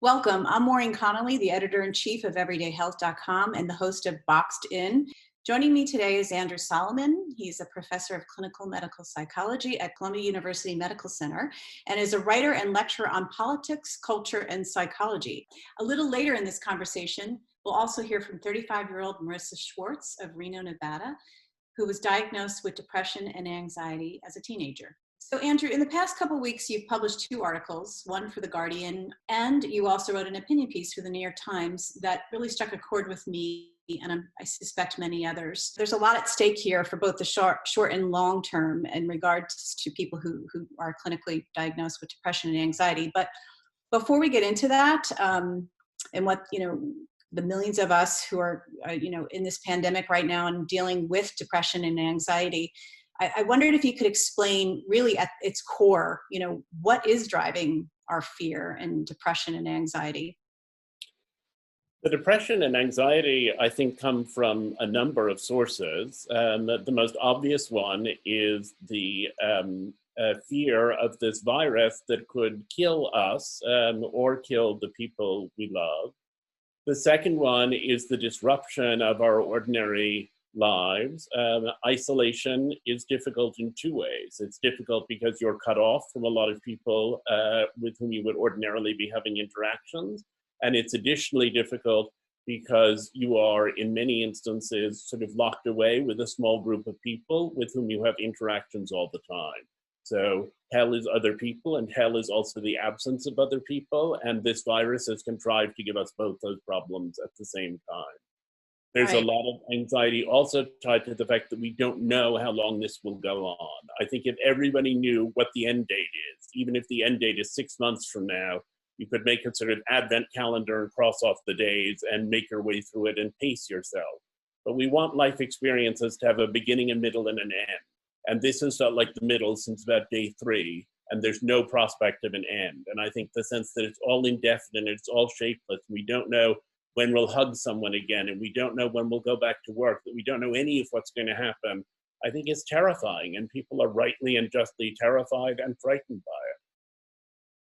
Welcome. I'm Maureen Connolly, the editor-in-chief of everydayhealth.com and the host of Boxed In. Joining me today is Andrew Solomon. He's a professor of clinical medical psychology at Columbia University Medical Center and is a writer and lecturer on politics, culture, and psychology. A little later in this conversation, we'll also hear from 35-year-old Marissa Schwartz of Reno, Nevada, who was diagnosed with depression and anxiety as a teenager. So Andrew, in the past couple of weeks, you've published 2 articles, one for The Guardian, and you also wrote an opinion piece for the New York Times that really struck a chord with me, and I suspect many others. There's a lot at stake here for both the short and long term in regards to people who are clinically diagnosed with depression and anxiety. But before we get into that, and what, the millions of us who are, in this pandemic right now and dealing with depression and anxiety, I wondered if you could explain really at its core, what is driving our fear and depression and anxiety? The depression and anxiety, I think, come from a number of sources. The most obvious one is the fear of this virus that could kill us or kill the people we love. The second one is the disruption of our ordinary lives. Isolation is difficult in 2 ways. It's difficult because you're cut off from a lot of people with whom you would ordinarily be having interactions. And it's additionally difficult because you are, in many instances, sort of locked away with a small group of people with whom you have interactions all the time. So hell is other people, and hell is also the absence of other people. And this virus has contrived to give us both those problems at the same time. There's a lot of anxiety also tied to the fact that we don't know how long this will go on. I think if everybody knew what the end date is, even if the end date is 6 months from now, you could make a sort of advent calendar and cross off the days and make your way through it and pace yourself. But we want life experiences to have a beginning, a middle, and an end. And this has felt like the middle since about day 3, and there's no prospect of an end. And I think the sense that it's all indefinite, it's all shapeless, we don't know when we'll hug someone again, and we don't know when we'll go back to work, that we don't know any of what's going to happen, I think is terrifying, and people are rightly and justly terrified and frightened by it.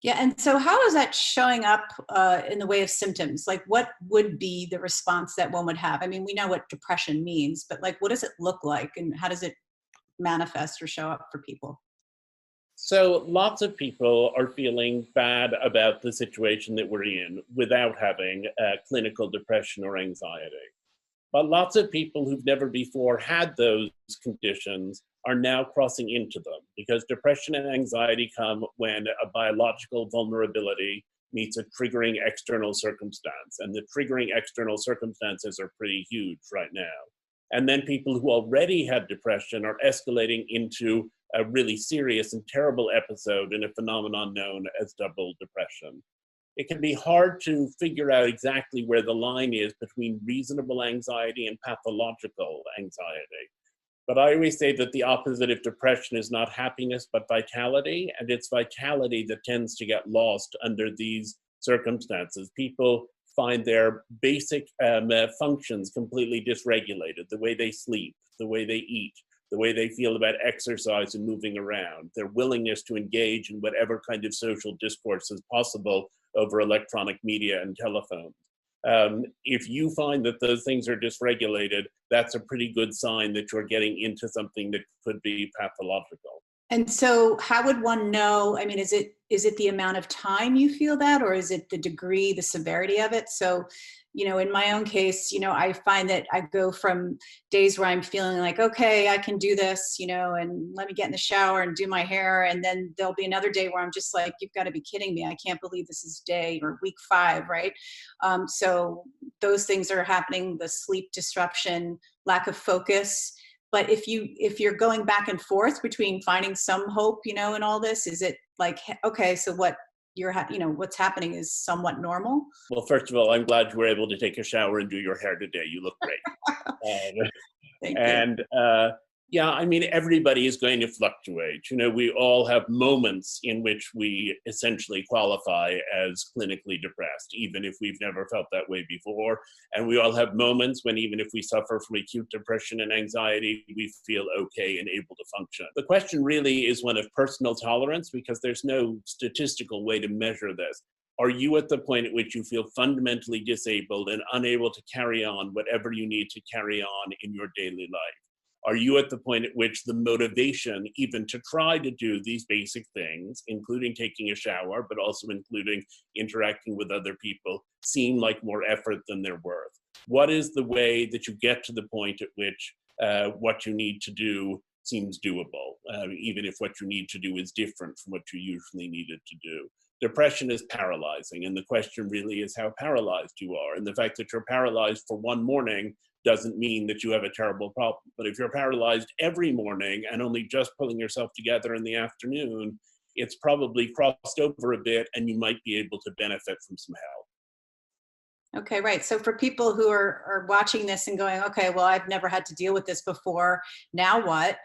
Yeah, and so how is that showing up in the way of symptoms? Like, what would be the response that one would have? I mean, we know what depression means, but what does it look like, and how does it manifest or show up for people? So lots of people are feeling bad about the situation that we're in without having clinical depression or anxiety. But lots of people who've never before had those conditions are now crossing into them, because depression and anxiety come when a biological vulnerability meets a triggering external circumstance. And the triggering external circumstances are pretty huge right now. And then people who already had depression are escalating into a really serious and terrible episode in a phenomenon known as double depression. It can be hard to figure out exactly where the line is between reasonable anxiety and pathological anxiety. But I always say that the opposite of depression is not happiness, but vitality, and it's vitality that tends to get lost under these circumstances. People find their basic functions completely dysregulated, the way they sleep, the way they eat, the way they feel about exercise and moving around, their willingness to engage in whatever kind of social discourse is possible over electronic media and telephones. If you find that those things are dysregulated, that's a pretty good sign that you're getting into something that could be pathological. And so how would one know? I mean, is it the amount of time you feel that, or is it the degree, the severity of it? So, in my own case, I find that I go from days where I'm feeling like, okay, I can do this, and let me get in the shower and do my hair. And then there'll be another day where I'm just like, you've got to be kidding me. I can't believe this is day or week 5, right? So those things are happening, the sleep disruption, lack of focus. But if you're going back and forth between finding some hope, in all this, is it like, okay, so what what's happening is somewhat normal? Well, first of all, I'm glad you were able to take a shower and do your hair today. You look great. Thank and you. Yeah, I mean, everybody is going to fluctuate. You know, we all have moments in which we essentially qualify as clinically depressed, even if we've never felt that way before. And we all have moments when, even if we suffer from acute depression and anxiety, we feel okay and able to function. The question really is one of personal tolerance, because there's no statistical way to measure this. Are you at the point at which you feel fundamentally disabled and unable to carry on whatever you need to carry on in your daily life? Are you at the point at which the motivation even to try to do these basic things, including taking a shower, but also including interacting with other people, seem like more effort than they're worth? What is the way that you get to the point at which what you need to do seems doable, even if what you need to do is different from what you usually needed to do? Depression is paralyzing, and the question really is how paralyzed you are. And the fact that you're paralyzed for one morning doesn't mean that you have a terrible problem. But if you're paralyzed every morning and only just pulling yourself together in the afternoon, it's probably crossed over a bit, and you might be able to benefit from some help. Okay, right. So for people who are watching this and going, okay, well, I've never had to deal with this before. Now what?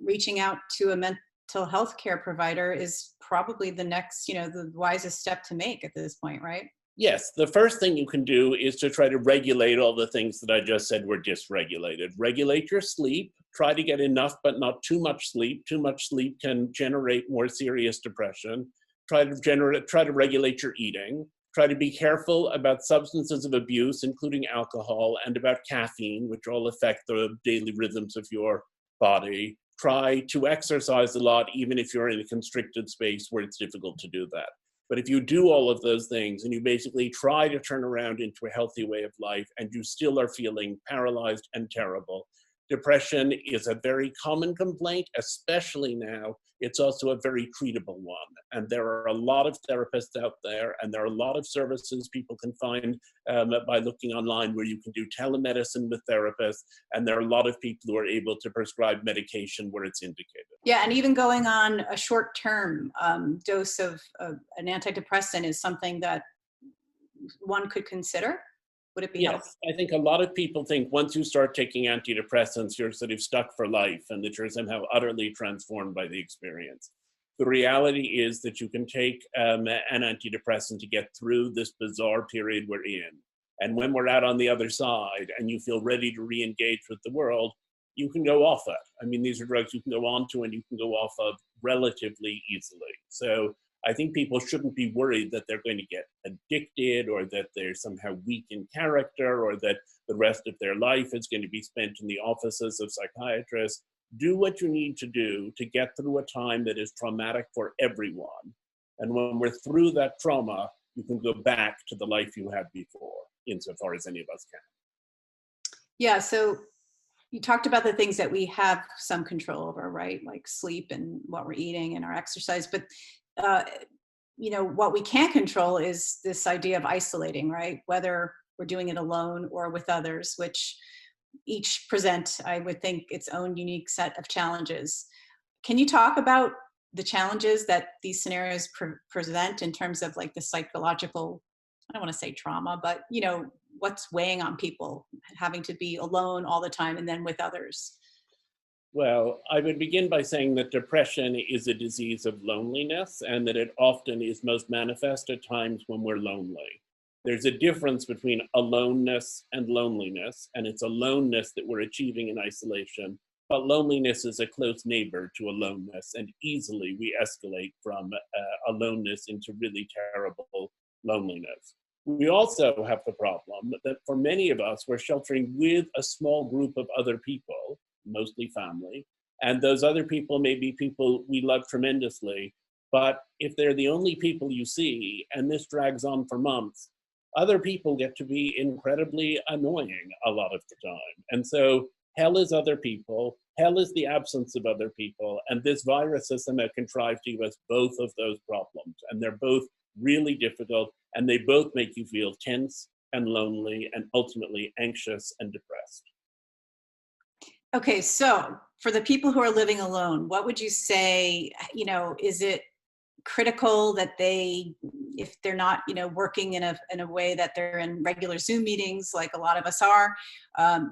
Reaching out to a mental health care provider is probably the next, the wisest step to make at this point, right? Yes, the first thing you can do is to try to regulate all the things that I just said were dysregulated. Regulate your sleep. Try to get enough, but not too much sleep. Too much sleep can generate more serious depression. Try to regulate your eating. Try to be careful about substances of abuse, including alcohol, and about caffeine, which all affect the daily rhythms of your body. Try to exercise a lot, even if you're in a constricted space where it's difficult to do that. But if you do all of those things and you basically try to turn around into a healthy way of life and you still are feeling paralyzed and terrible, depression is a very common complaint, especially now. It's also a very treatable one. And there are a lot of therapists out there, and there are a lot of services people can find by looking online where you can do telemedicine with therapists. And there are a lot of people who are able to prescribe medication where it's indicated. Yeah, and even going on a short-term dose of an antidepressant is something that one could consider. Would it be helpful? Yes, I think a lot of people think once you start taking antidepressants, you're sort of stuck for life and that you're somehow utterly transformed by the experience. The reality is that you can take an antidepressant to get through this bizarre period we're in. And when we're out on the other side and you feel ready to re-engage with the world, you can go off it. I mean, these are drugs you can go on to and you can go off of relatively easily. So I think people shouldn't be worried that they're going to get addicted or that they're somehow weak in character or that the rest of their life is going to be spent in the offices of psychiatrists. Do what you need to do to get through a time that is traumatic for everyone. And when we're through that trauma, you can go back to the life you had before, insofar as any of us can. Yeah, so you talked about the things that we have some control over, right? Like sleep and what we're eating and our exercise. But what we can't control is this idea of isolating, right? Whether we're doing it alone or with others, which each present, I would think, its own unique set of challenges. Can you talk about the challenges that these scenarios present in terms of like the psychological, I don't want to say trauma, but what's weighing on people having to be alone all the time and then with others? Well, I would begin by saying that depression is a disease of loneliness and that it often is most manifest at times when we're lonely. There's a difference between aloneness and loneliness, and it's aloneness that we're achieving in isolation, but loneliness is a close neighbor to aloneness, and easily we escalate from aloneness into really terrible loneliness. We also have the problem that for many of us, we're sheltering with a small group of other people, mostly family, and those other people may be people we love tremendously, but if they're the only people you see, and this drags on for months, other people get to be incredibly annoying a lot of the time. And so hell is other people, hell is the absence of other people, and this virus has somehow contrived to give us both of those problems, and they're both really difficult, and they both make you feel tense and lonely and ultimately anxious and depressed. Okay, so for the people who are living alone, what would you say, is it critical that they, if they're not, working in a way that they're in regular Zoom meetings like a lot of us are,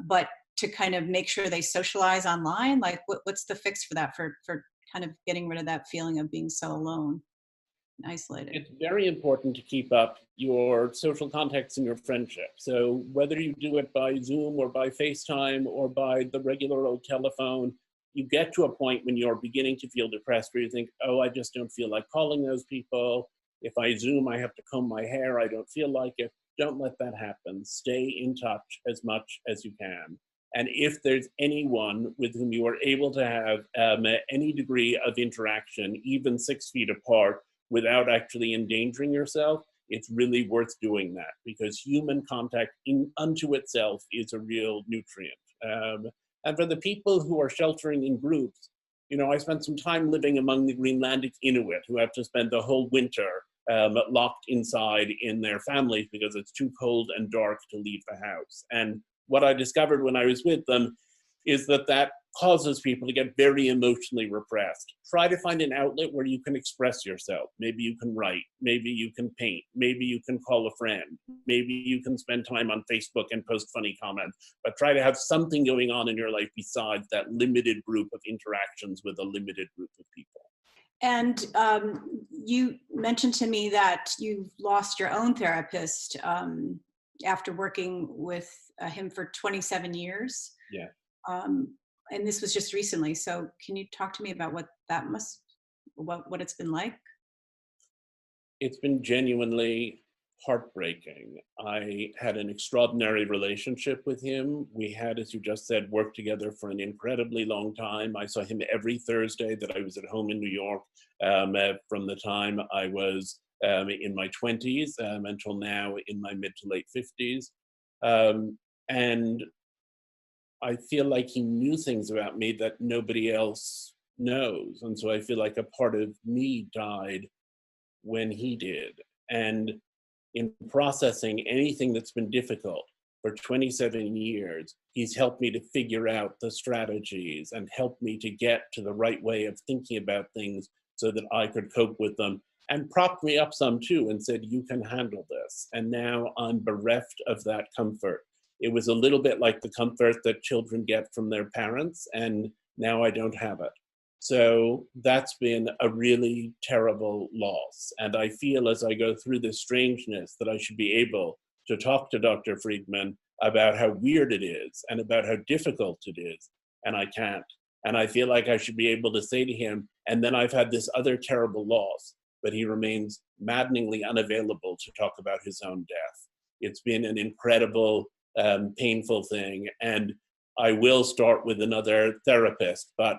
but to kind of make sure they socialize online? Like, what's the fix for that, for kind of getting rid of that feeling of being so alone and isolated? It's very important to keep up your social contacts and your friendship. So whether you do it by Zoom or by FaceTime or by the regular old telephone, you get to a point when you're beginning to feel depressed where you think, oh, I just don't feel like calling those people. If I Zoom, I have to comb my hair. I don't feel like it. Don't let that happen. Stay in touch as much as you can. And if there's anyone with whom you are able to have any degree of interaction, even 6 feet apart, without actually endangering yourself, it's really worth doing that, because human contact unto itself is a real nutrient. And for the people who are sheltering in groups, I spent some time living among the Greenlandic Inuit who have to spend the whole winter locked inside in their families because it's too cold and dark to leave the house. And what I discovered when I was with them is that causes people to get very emotionally repressed. Try to find an outlet where you can express yourself. Maybe you can write, maybe you can paint, maybe you can call a friend, maybe you can spend time on Facebook and post funny comments, but try to have something going on in your life besides that limited group of interactions with a limited group of people. And you mentioned to me that you've lost your own therapist after working with him for 27 years. Yeah. And this was just recently. So can you talk to me about what it's been like? It's been genuinely heartbreaking. I had an extraordinary relationship with him. We had, as you just said, worked together for an incredibly long time. I saw him every Thursday that I was at home in New York, from the time I was in my 20s until now in my mid to late 50s. And I feel like he knew things about me that nobody else knows. And so I feel like a part of me died when he did. And in processing anything that's been difficult for 27 years, he's helped me to figure out the strategies and helped me to get to the right way of thinking about things so that I could cope with them, and propped me up some too and said, you can handle this. And now I'm bereft of that comfort. It was a little bit like the comfort that children get from their parents, and now I don't have it. So that's been a really terrible loss. And I feel as I go through this strangeness that I should be able to talk to Dr. Friedman about how weird it is and about how difficult it is, and I can't. And I feel like I should be able to say to him, and then I've had this other terrible loss, but he remains maddeningly unavailable to talk about his own death. It's been an incredible, painful thing. And I will start with another therapist, but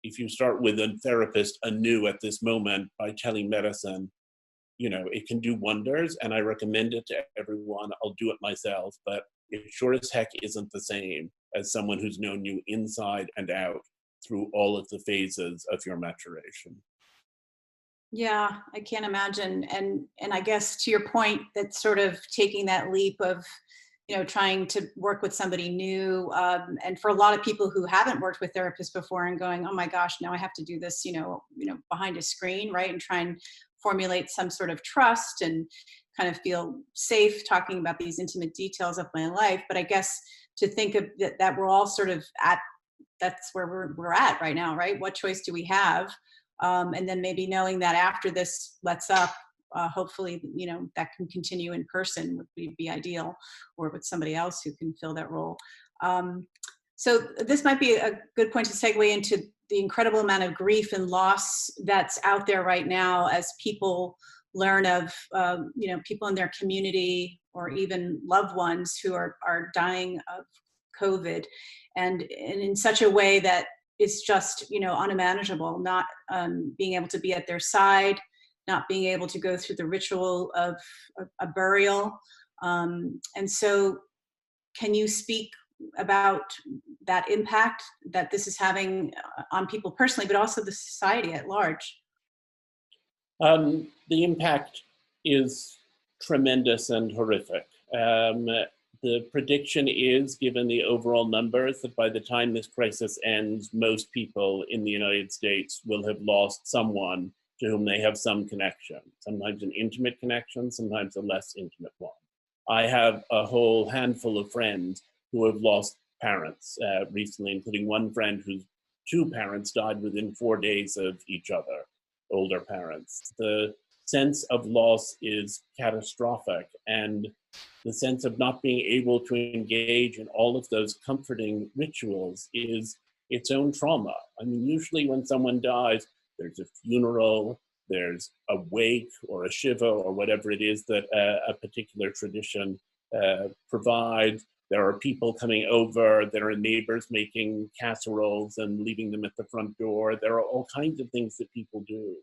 if you start with a therapist anew at this moment by telemedicine, it can do wonders, and I recommend it to everyone. I'll do it myself, but it sure as heck isn't the same as someone who's known you inside and out through all of the phases of your maturation. Yeah, I can't imagine. And I guess to your point, that sort of taking that leap of, trying to work with somebody new. And for a lot of people who haven't worked with therapists before and going, oh my gosh, now I have to do this, behind a screen, right? And try and formulate some sort of trust and kind of feel safe talking about these intimate details of my life. But I guess to think of that we're all sort of that's where we're at right now, right? What choice do we have? And then maybe knowing that after this lets up, hopefully, that can continue in person would be ideal, or with somebody else who can fill that role. So this might be a good point to segue into the incredible amount of grief and loss that's out there right now as people learn of, people in their community or even loved ones who are dying of COVID, and in such a way that it's just, unmanageable, not being able to be at their side, not being able to go through the ritual of a burial. And so can you speak about that impact that this is having on people personally, but also the society at large? The impact is tremendous and horrific. The prediction is, given the overall numbers, that by the time this crisis ends, most people in the United States will have lost someone to whom they have some connection, sometimes an intimate connection, sometimes a less intimate one. I have a whole handful of friends who have lost parents recently, including one friend whose two parents died within 4 days of each other, older parents. The sense of loss is catastrophic, and the sense of not being able to engage in all of those comforting rituals is its own trauma. I mean, usually when someone dies, there's a funeral, there's a wake or a shiva or whatever it is that a particular tradition provides. There are people coming over, there are neighbors making casseroles and leaving them at the front door. There are all kinds of things that people do.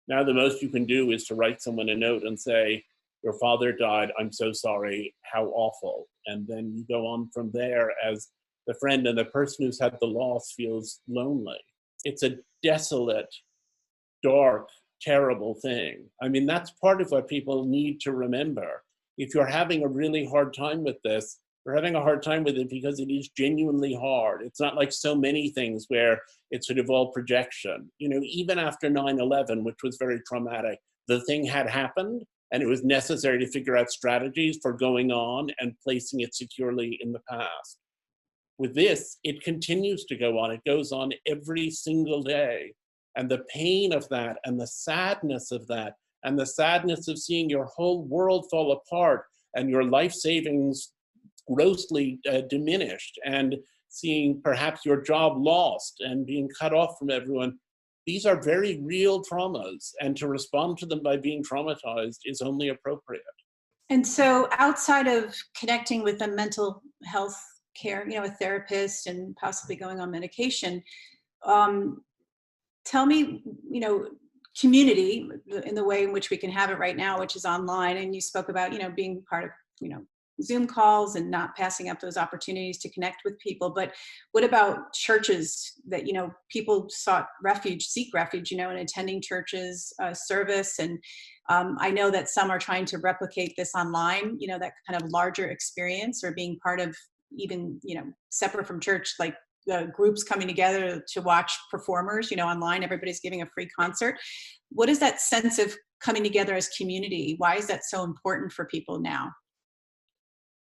Now, the most you can do is to write someone a note and say, your father died, I'm so sorry, how awful. And then you go on from there as the friend, and the person who's had the loss feels lonely. It's a desolate, dark, terrible thing. I mean, that's part of what people need to remember. If you're having a really hard time with this, you're having a hard time with it because it is genuinely hard. It's not like so many things where it's sort of all projection. You know, even after 9/11, which was very traumatic, the thing had happened, and it was necessary to figure out strategies for going on and placing it securely in the past. With this, it continues to go on. It goes on every single day. And the pain of that, and the sadness of that, and the sadness of seeing your whole world fall apart and your life savings grossly diminished, and seeing perhaps your job lost and being cut off from everyone. These are very real traumas, and to respond to them by being traumatized is only appropriate. And so outside of connecting with a mental health care, a therapist and possibly going on medication, um, tell me, community in the way in which we can have it right now, which is online. And you spoke about, being part of, Zoom calls and not passing up those opportunities to connect with people. But what about churches that, people seek refuge, in attending churches, service. And I know that some are trying to replicate this online, that kind of larger experience, or being part of even, separate from church, like the groups coming together to watch performers, online. Everybody's giving a free concert. What is that sense of coming together as community? Why is that so important for people now?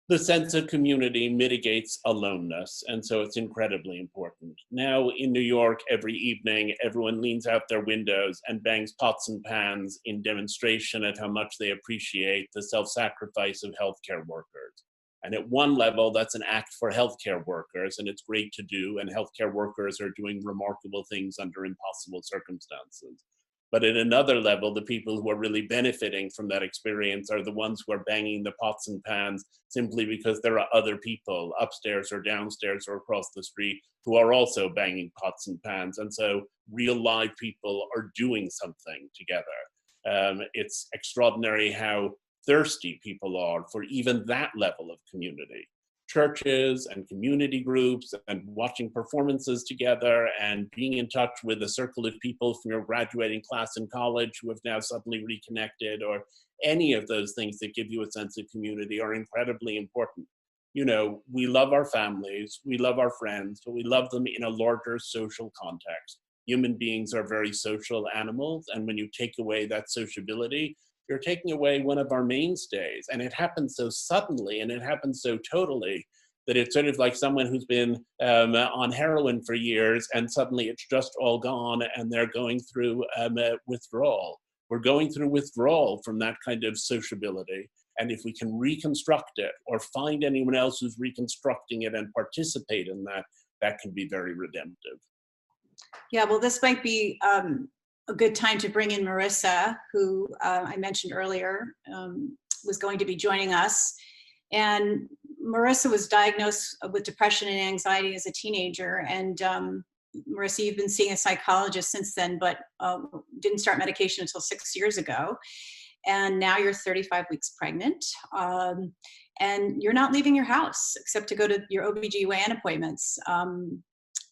The sense of community mitigates aloneness, and so it's incredibly important. Now in New York, every evening, everyone leans out their windows and bangs pots and pans in demonstration of how much they appreciate the self-sacrifice of healthcare workers. And at one level, that's an act for healthcare workers, and it's great to do, and healthcare workers are doing remarkable things under impossible circumstances. But at another level, the people who are really benefiting from that experience are the ones who are banging the pots and pans simply because there are other people upstairs or downstairs or across the street who are also banging pots and pans. And so real live people are doing something together. It's extraordinary how thirsty people are for even that level of community. Churches and community groups and watching performances together and being in touch with a circle of people from your graduating class in college who have now suddenly reconnected, or any of those things that give you a sense of community, are incredibly important. We love our families, we love our friends, but we love them in a larger social context. Human beings are very social animals, and when you take away that sociability, you're taking away one of our mainstays. And it happens so suddenly, and it happens so totally, that it's sort of like someone who's been on heroin for years, and suddenly it's just all gone, and they're going through withdrawal. We're going through withdrawal from that kind of sociability. And if we can reconstruct it, or find anyone else who's reconstructing it and participate in that, that can be very redemptive. Yeah, well, this might be a good time to bring in Marissa, who I mentioned earlier was going to be joining us. And Marissa was diagnosed with depression and anxiety as a teenager. And Marissa, you've been seeing a psychologist since then, but didn't start medication until 6 years ago. And now you're 35 weeks pregnant. And you're not leaving your house except to go to your OBGYN appointments.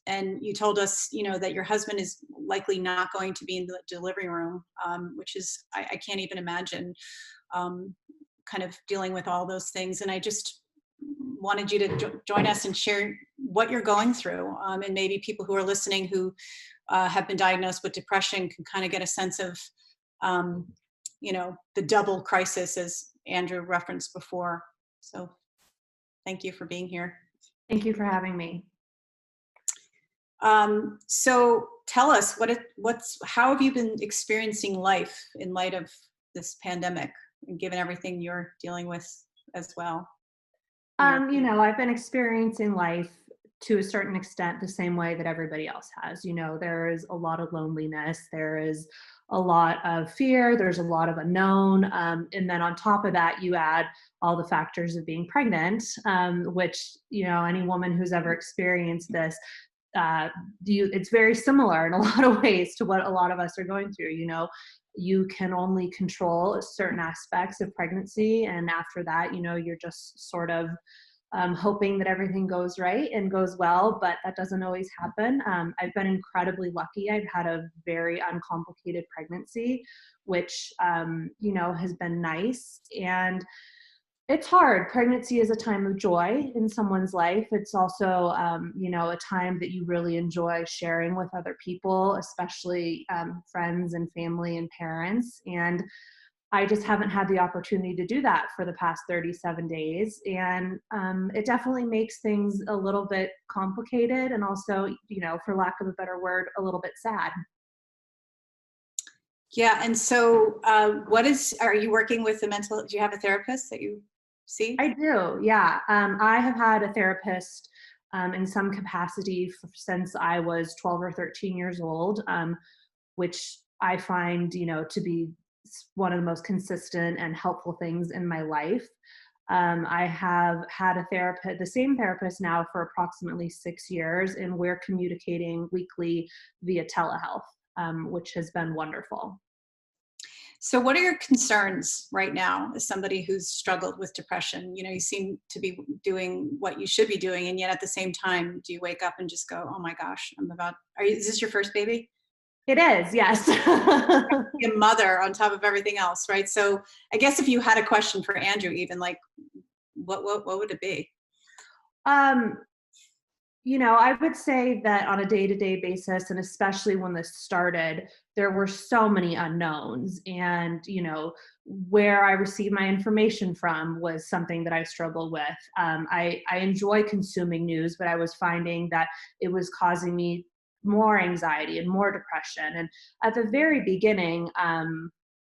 And you told us, that your husband is likely not going to be in the delivery room, which is, I can't even imagine kind of dealing with all those things. And I just wanted you to join us and share what you're going through. And maybe people who are listening who have been diagnosed with depression can kind of get a sense of, the double crisis, as Andrew referenced before. So thank you for being here. Thank you for having me. So tell us how have you been experiencing life in light of this pandemic, and given everything you're dealing with as well? I've been experiencing life to a certain extent the same way that everybody else has. There is a lot of loneliness, there is a lot of fear, there's a lot of unknown. And then on top of that, you add all the factors of being pregnant, which, any woman who's ever experienced this, it's very similar in a lot of ways to what a lot of us are going through. You can only control certain aspects of pregnancy, and after that, you're just sort of hoping that everything goes right and goes well, but that doesn't always happen. I've been incredibly lucky. I've had a very uncomplicated pregnancy, which has been nice. And it's hard. Pregnancy is a time of joy in someone's life. It's also, a time that you really enjoy sharing with other people, especially friends and family and parents. And I just haven't had the opportunity to do that for the past 37 days. And it definitely makes things a little bit complicated, and also, for lack of a better word, a little bit sad. Yeah. And so are you working with do you have a therapist that you see? I do, yeah. I have had a therapist in some capacity since I was 12 or 13 years old, which I find, to be one of the most consistent and helpful things in my life. I have had the same therapist now for approximately 6 years, and we're communicating weekly via telehealth, which has been wonderful. So what are your concerns right now as somebody who's struggled with depression? You seem to be doing what you should be doing, and yet at the same time, do you wake up and just go, oh my gosh, is this your first baby? It is, yes. Be a mother on top of everything else, right? So I guess if you had a question for Andrew, even like, what would it be? I would say that on a day-to-day basis, and especially when this started, there were so many unknowns. And, where I received my information from was something that I struggled with. I enjoy consuming news, but I was finding that it was causing me more anxiety and more depression. And at the very beginning,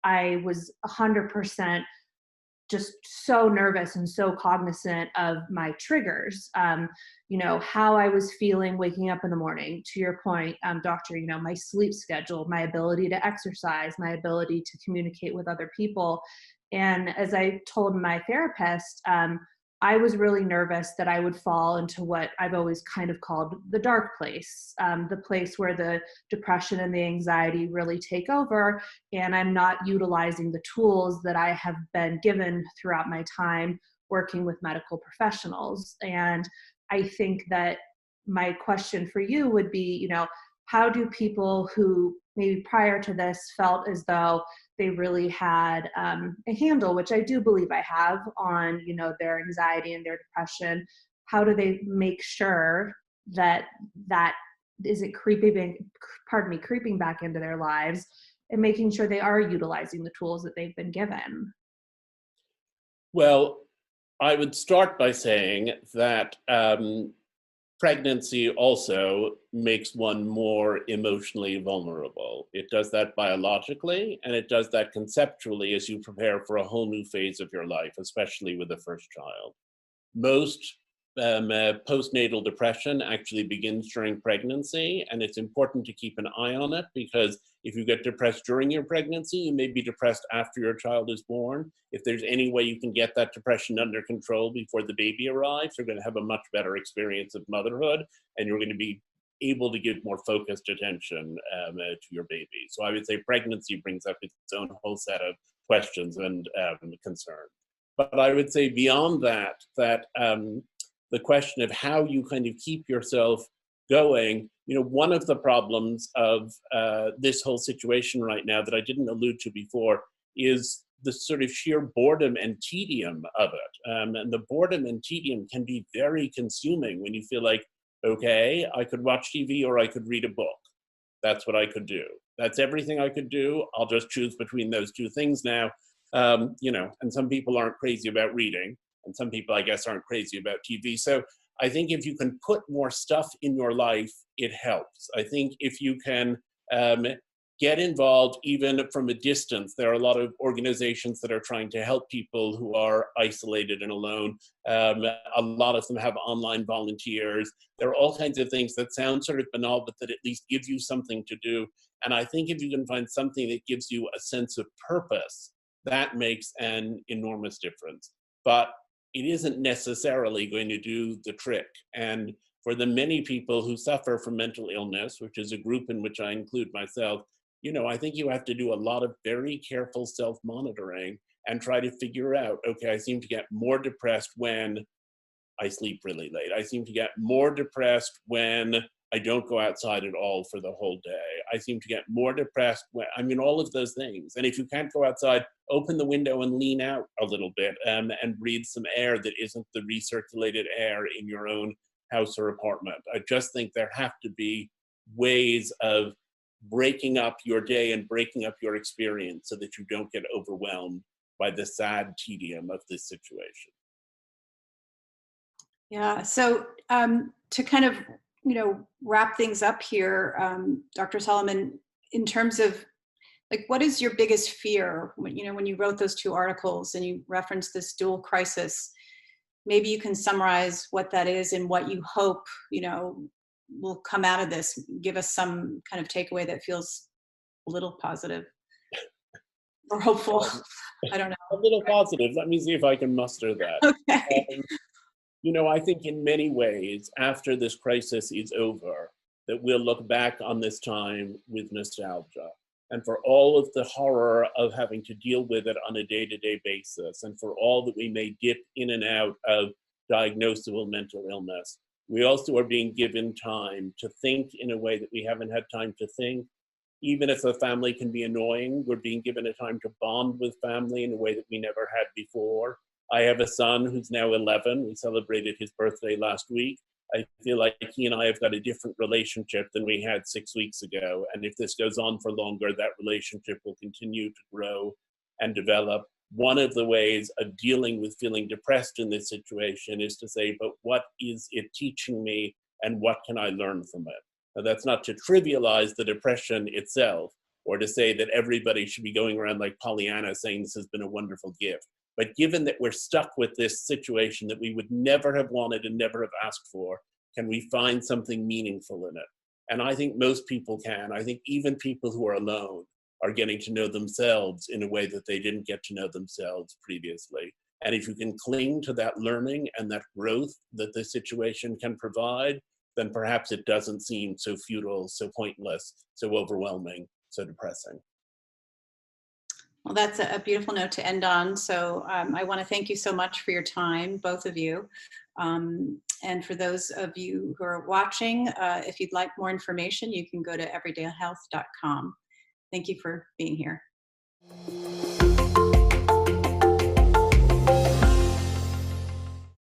I was 100% just so nervous and so cognizant of my triggers, how I was feeling waking up in the morning, to your point, doctor, my sleep schedule, my ability to exercise, my ability to communicate with other people. And as I told my therapist, I was really nervous that I would fall into what I've always kind of called the dark place, the place where the depression and the anxiety really take over, and I'm not utilizing the tools that I have been given throughout my time working with medical professionals. And I think that my question for you would be, how do people who maybe prior to this felt as though they really had a handle, which I do believe I have, on their anxiety and their depression, how do they make sure that isn't creeping back into their lives, and making sure they are utilizing the tools that they've been given? Well, I would start by saying that pregnancy also makes one more emotionally vulnerable. It does that biologically, and it does that conceptually as you prepare for a whole new phase of your life, especially with the first child. Most postnatal depression actually begins during pregnancy, and it's important to keep an eye on it, because if you get depressed during your pregnancy, you may be depressed after your child is born. If there's any way you can get that depression under control before the baby arrives, you're going to have a much better experience of motherhood, and you're going to be able to give more focused attention to your baby. So I would say pregnancy brings up its own whole set of questions and concerns. But I would say beyond that, the question of how you kind of keep yourself going, one of the problems of this whole situation right now that I didn't allude to before is the sort of sheer boredom and tedium of it. And the boredom and tedium can be very consuming when you feel like, okay, I could watch TV or I could read a book. That's what I could do. That's everything I could do. I'll just choose between those two things now. And some people aren't crazy about reading, and some people, I guess, aren't crazy about TV. So I think if you can put more stuff in your life, it helps. I think if you can get involved even from a distance. There are a lot of organizations that are trying to help people who are isolated and alone. A lot of them have online volunteers. There are all kinds of things that sound sort of banal, but that at least give you something to do. And I think if you can find something that gives you a sense of purpose, that makes an enormous difference. But it isn't necessarily going to do the trick. And for the many people who suffer from mental illness, which is a group in which I include myself, I think you have to do a lot of very careful self-monitoring and try to figure out, okay, I seem to get more depressed when I sleep really late. I seem to get more depressed when I don't go outside at all for the whole day. I seem to get more depressed when, all of those things. And if you can't go outside, open the window and lean out a little bit and breathe some air that isn't the recirculated air in your own house or apartment. I just think there have to be ways of breaking up your day and breaking up your experience so that you don't get overwhelmed by the sad tedium of this situation. Yeah. So to kind of, wrap things up here, Dr. Solomon, in terms of what is your biggest fear when you wrote those 2 articles and you referenced this dual crisis? Maybe you can summarize what that is and what you hope, will come out of this. Give us some kind of takeaway that feels a little positive or hopeful. I don't know. A little positive. Let me see if I can muster that. Okay. I think in many ways, after this crisis is over, that we'll look back on this time with nostalgia. And for all of the horror of having to deal with it on a day-to-day basis, and for all that we may dip in and out of diagnosable mental illness, we also are being given time to think in a way that we haven't had time to think. Even if a family can be annoying, we're being given a time to bond with family in a way that we never had before. I have a son who's now 11. We celebrated his birthday last week. I feel like he and I have got a different relationship than we had 6 weeks ago. And if this goes on for longer, that relationship will continue to grow and develop. One of the ways of dealing with feeling depressed in this situation is to say, but what is it teaching me and what can I learn from it? Now, that's not to trivialize the depression itself or to say that everybody should be going around like Pollyanna saying this has been a wonderful gift. But given that we're stuck with this situation that we would never have wanted and never have asked for, can we find something meaningful in it? And I think most people can. I think even people who are alone are getting to know themselves in a way that they didn't get to know themselves previously. And if you can cling to that learning and that growth that the situation can provide, then perhaps it doesn't seem so futile, so pointless, so overwhelming, so depressing. Well, that's a beautiful note to end on. So I want to thank you so much for your time, both of you. And for those of you who are watching, if you'd like more information, you can go to everydayhealth.com. Thank you for being here.